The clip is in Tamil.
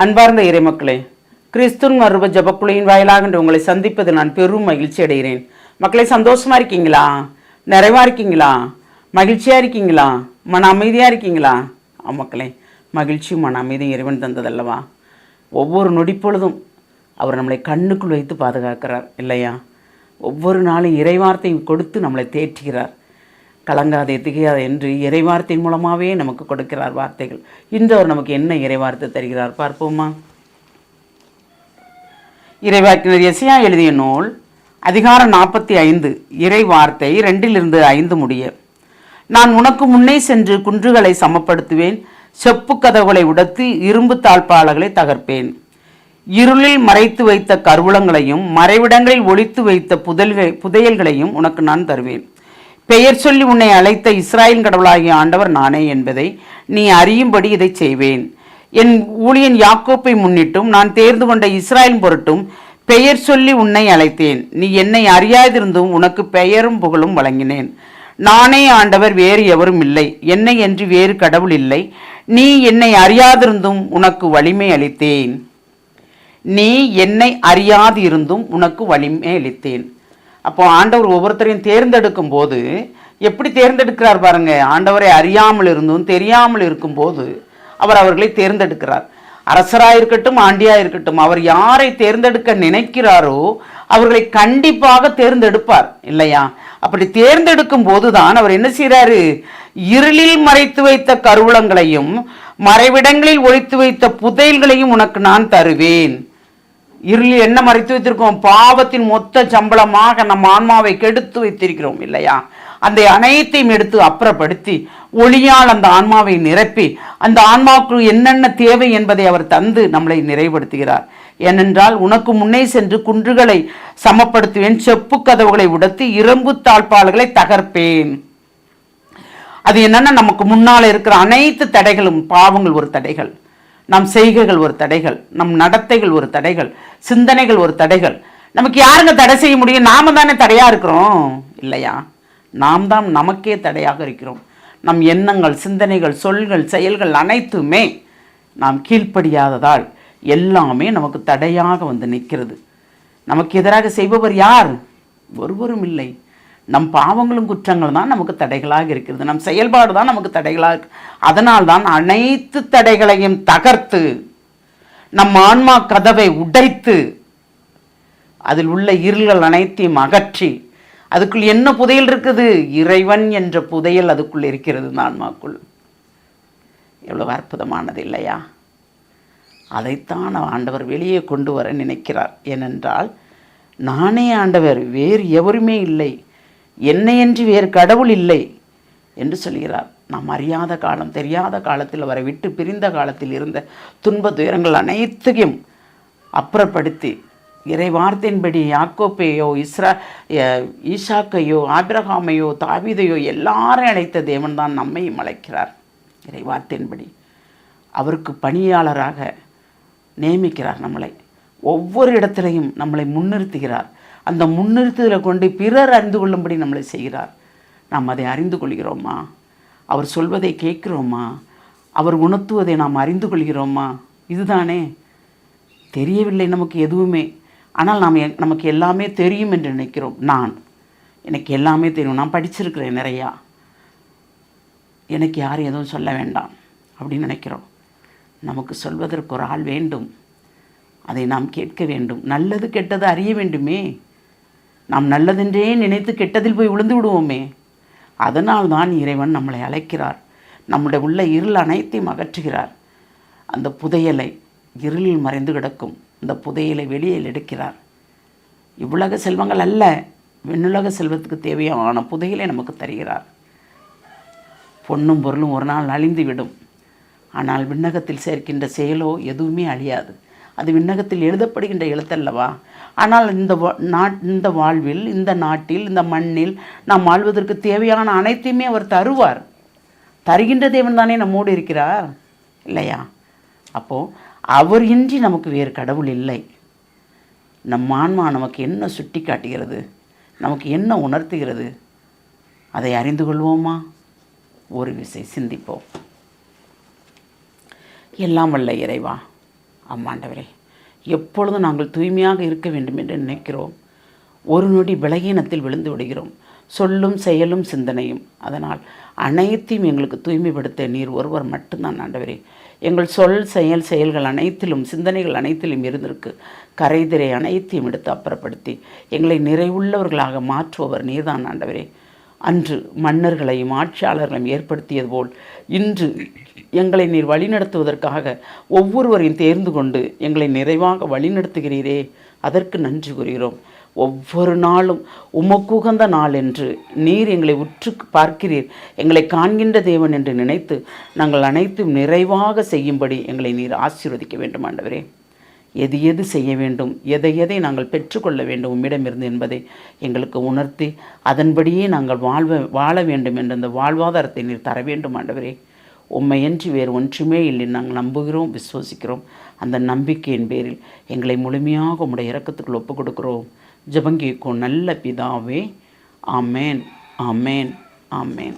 அன்பார்ந்த இறைமக்களே, கிறிஸ்துவின் மறுப ஜபக்குழியின் வாயிலாக உங்களை சந்திப்பது நான் பெரும் மகிழ்ச்சி அடைகிறேன். மக்களை சந்தோஷமா இருக்கீங்களா? நிறைவா இருக்கீங்களா? மகிழ்ச்சியா இருக்கீங்களா? மன அமைதியா இருக்கீங்களா? மக்களே, மகிழ்ச்சியும் மன அமைதியும் இறைவன் தந்ததல்லவா? ஒவ்வொரு நொடிப்பொழுதும் அவர் நம்மளை கண்ணுக்குள் வைத்து பாதுகாக்கிறார் இல்லையா? ஒவ்வொரு நாளும் இறைவார்த்தை கொடுத்து நம்மளை தேற்றுகிறார். கலங்காதே திகையாதே என்று இறைவார்த்தையின் மூலமாகவே நமக்கு கொடுக்கிறார் வார்த்தைகள். இன்று அவர் நமக்கு என்ன இறைவார்த்தை தருகிறார் பார்ப்போமா? இறைவாக்கினர் எசையா எழுதிய நூல் அதிகாரம் 45 இறைவார்த்தை 2-5 முடிய. நான் உனக்கு முன்னே சென்று குன்றுகளை சமப்படுத்துவேன், செப்பு கதவுகளை உடைத்து இரும்பு தாழ்பாளர்களை தகர்ப்பேன். இருளில் மறைத்து வைத்த கருவூலங்களையும் மறைவிடங்களில் ஒளித்து வைத்த புதையல்களையும் உனக்கு நான் தருவேன். பெயர் சொல்லி உன்னை அழைத்த இஸ்ராயேல் கடவுளாகிய ஆண்டவர் நானே என்பதை நீ அறியும்படி இதை செய்வேன். என் ஊழியன் யாக்கோப்பை முன்னிட்டும் நான் தேர்ந்து கொண்ட இஸ்ராயேல் பொருட்டும் பெயர் சொல்லி உன்னை அழைத்தேன். நீ என்னை அறியாதிருந்தும் உனக்கு பெயரும் புகழும் வழங்கினேன். நானே ஆண்டவர், வேறு எவரும் இல்லை. என்னை என்று வேறு கடவுள் இல்லை. நீ என்னை அறியாதிருந்தும் உனக்கு வலிமை அளித்தேன். நீ என்னை அறியாதிருந்தும் உனக்கு வலிமை அளித்தேன். அப்போ ஆண்டவர் ஒவ்வொருத்தரையும் தேர்ந்தெடுக்கும் போது எப்படி தேர்ந்தெடுக்கிறார் பாருங்க. ஆண்டவரை அறியாமல் இருந்தும் தெரியாமல் இருக்கும்போது அவர் அவர்களை தேர்ந்தெடுக்கிறார். அரசராயிருக்கட்டும் ஆண்டியாயிருக்கட்டும், அவர் யாரை தேர்ந்தெடுக்க நினைக்கிறாரோ அவர்களை கண்டிப்பாக தேர்ந்தெடுப்பார் இல்லையா? அப்படி தேர்ந்தெடுக்கும் போதுதான் அவர் என்ன செய்கிறாரு? இருளில் மறைத்து வைத்த கருவூலங்களையும் மறைவிடங்களில் ஒளித்து வைத்த புதையல்களையும் உனக்கு நான் தருவேன். இருளில் என்ன மறைத்து வைத்திருக்கோம்? பாவத்தின் மொத்த சம்பளமாக நம் ஆன்மாவை கெடுத்து வைத்திருக்கிறோம் இல்லையா? அந்த அனைத்தையும் எடுத்து அப்புறப்படுத்தி ஒளியால் அந்த ஆன்மாவை நிரப்பி அந்த ஆன்மாவுக்கு என்னென்ன தேவை என்பதை அவர் தந்து நம்மளை நிறைவுபடுத்துகிறார். ஏனென்றால் உனக்கு முன்னே சென்று குன்றுகளை சமப்படுத்துவேன், செப்பு கதவுகளை உடைத்து இரும்பு தாழ்பாளர்களை தகர்ப்பேன். அது என்னன்னா, நமக்கு முன்னால் இருக்கிற அனைத்து தடைகளும், பாவங்கள் ஒரு தடைகள், நம் செய்கைகள் ஒரு தடைகள், நம் நடத்தைகள் ஒரு தடைகள், சிந்தனைகள் ஒரு தடைகள். நமக்கு யாருங்க தடை செய்ய முடியும்? நாம தானே தடையா இருக்கிறோம் இல்லையா? நாம் தான் நமக்கே தடையாக இருக்கிறோம். நம் எண்ணங்கள், சிந்தனைகள், சொல்கள், செயல்கள் அனைத்துமே நாம் கீழ்ப்படியாததால் எல்லாமே நமக்கு தடையாக வந்து நிற்கிறது. நமக்கு எதிராக செய்பவர் யார்? ஒருவரும் இல்லை. நம் பாவங்களும் குற்றங்கள் தான் நமக்கு தடைகளாக இருக்கிறது. நம் செயல்பாடு தான் நமக்கு தடைகளாக இருக்கு. அதனால் தான் அனைத்து தடைகளையும் தகர்த்து நம் ஆன்மா கதவை உடைத்து அதில் உள்ள இருள்கள் அனைத்தையும் அகற்றி அதுக்குள் என்ன புதையல் இருக்குது? இறைவன் என்ற புதையல் அதுக்குள் இருக்கிறது. இந்த ஆன்மாக்குள் எவ்வளவு அற்புதமானது இல்லையா? அதைத்தான் ஆண்டவர் வெளியே கொண்டு வர நினைக்கிறார். ஏனென்றால் நானே ஆண்டவர், வேறு எவருமே இல்லை, என்னையன்றி வேறு கடவுள் இல்லை என்று சொல்கிறார். நாம் அறியாத காலம், தெரியாத காலத்தில், அவரை விட்டு பிரிந்த காலத்தில் இருந்த துன்ப துயரங்கள் அனைத்தையும் அப்புறப்படுத்தி இறை வார்த்தையின்படி யாக்கோப்பையோ ஈசாக்கையோ ஆபிரகாமையோ தாவீதையோ எல்லாரையும் அழைத்த தேவன் தான் நம்மையும் அழைக்கிறார். இறை வார்த்தையின்படி அவருக்கு பணியாளராக நியமிக்கிறார். நம்மளை ஒவ்வொரு இடத்திலையும் நம்மளை முன்னிறுத்துகிறார். அந்த முன்னிறுத்துதலை கொண்டு பிறர் அறிந்து கொள்ளும்படி நம்மளை செய்கிறார். நாம் அதை அறிந்து கொள்கிறோமா? அவர் சொல்வதை கேட்கிறோமா? அவர் உணர்த்துவதை நாம் அறிந்து கொள்கிறோமா? இதுதானே. தெரியவில்லை நமக்கு எதுவுமே. ஆனால் நமக்கு எல்லாமே தெரியும் என்று நினைக்கிறோம். எனக்கு எல்லாமே தெரியும், நான் படிச்சிருக்கிறேன் நிறையா, எனக்கு யாரும் எதுவும் சொல்ல வேண்டாம் அப்படின்னு நினைக்கிறோம். நமக்கு சொல்வதற்கு ஒரு ஆள் வேண்டும். அதை நாம் கேட்க வேண்டும். நல்லது கெட்டது அறிய வேண்டுமே. நாம் நல்லதென்றே நினைத்து கெட்டதில் போய் விழுந்து விடுவோமே. அதனால் தான் இறைவன் நம்மளை அழைக்கிறார். நம்முடைய உள்ள இருள் அனைத்தையும் அகற்றுகிறார். அந்த புதையலை, இருளில் மறைந்து கிடக்கும் அந்த புதையலை வெளியில் எடுக்கிறார். இவ்வுலக செல்வங்கள் அல்ல, விண்ணுலக செல்வத்துக்கு தேவையான புதையலை நமக்கு தருகிறார். பொன்னும் பொருளும் ஒரு நாள் அழிந்துவிடும். ஆனால் விண்ணகத்தில் சேர்க்கின்ற செயலோ எதுவுமே அழியாது. அது விண்ணகத்தில் எழுதப்படுகின்ற எழுத்தல்லவா? ஆனால் இந்த வாழ்வில், இந்த நாட்டில், இந்த மண்ணில் நாம் வாழ்வதற்கு தேவையான அனைத்தையுமே அவர் தருவார். தருகின்ற தேவன் தானே நம்மோடு இருக்கிறார் இல்லையா? அப்போது அவர் இன்றி நமக்கு வேறு கடவுள் இல்லை. நம் ஆன்மா நமக்கு என்ன சுட்டி காட்டுகிறது? நமக்கு என்ன உணர்த்துகிறது? அதை அறிந்து கொள்வோமா? ஒரு விசை சிந்திப்போம். எல்லாம் வல்ல இறைவா, ஆமாண்டவரே, எப்பொழுதும் நாங்கள் தூய்மையாக இருக்க வேண்டும் என்று நினைக்கிறோம். ஒரு நொடி பலகீனத்தில் விழுந்து விடுகிறோம், சொல்லும் செயலும் சிந்தனையும். அதனால் அனைத்தையும் எங்களுக்கு தூய்மைப்படுத்த நீர் ஒருவர் மட்டும்தான் ஆண்டவரே. எங்கள் சொல் செயல்கள் அனைத்திலும், சிந்தனைகள் அனைத்திலும் இருந்திருக்கு கரைதிரை அனைத்தையும் எடுத்து அப்புறப்படுத்தி எங்களை நிறைவுள்ளவர்களாக மாற்றுபவர் நீர்தான் ஆண்டவரே. அன்று மன்னர்களையும் ஆட்சியாளர்களையும் ஏற்படுத்தியது போல் இன்று எங்களை நீர் வழிநடத்துவதற்காக ஒவ்வொருவரையும் தேர்ந்து கொண்டு எங்களை நிறைவாக வழிநடத்துகிறீரே, அதற்கு நன்றி கூறுகிறோம். ஒவ்வொரு நாளும் உமக்குகந்த நாள் என்று நீர் எங்களை உற்று பார்க்கிறீர், எங்களை காண்கின்ற தேவன் என்று நினைத்து நாங்கள் அனைத்தும் நிறைவாக செய்யும்படி எங்களை நீர் ஆசீர்வதிக்க வேண்டும் ஆண்டவரே. எது எது செய்ய வேண்டும், எதை நாங்கள் பெற்றுக்கொள்ள வேண்டும் உம்மிடமிருந்து என்பதை எங்களுக்கு உணர்த்தி அதன்படியே நாங்கள் வாழ வேண்டும் என்ற அந்த வாழ்வாதாரத்தை நீர் தர வேண்டும் ஆண்டவரே. உம்மையன்றி வேறு ஒன்றுமே இல்லை நாங்கள் நம்புகிறோம், விசுவசிக்கிறோம். அந்த நம்பிக்கையின் பேரில் எங்களை முழுமையாக உம்முடைய இரக்கத்துக்குள் ஒப்புக் கொடுக்கிறோம். ஜெபம் கேட்கும் நல்ல பிதாவே. ஆமேன், ஆமேன், ஆமேன்.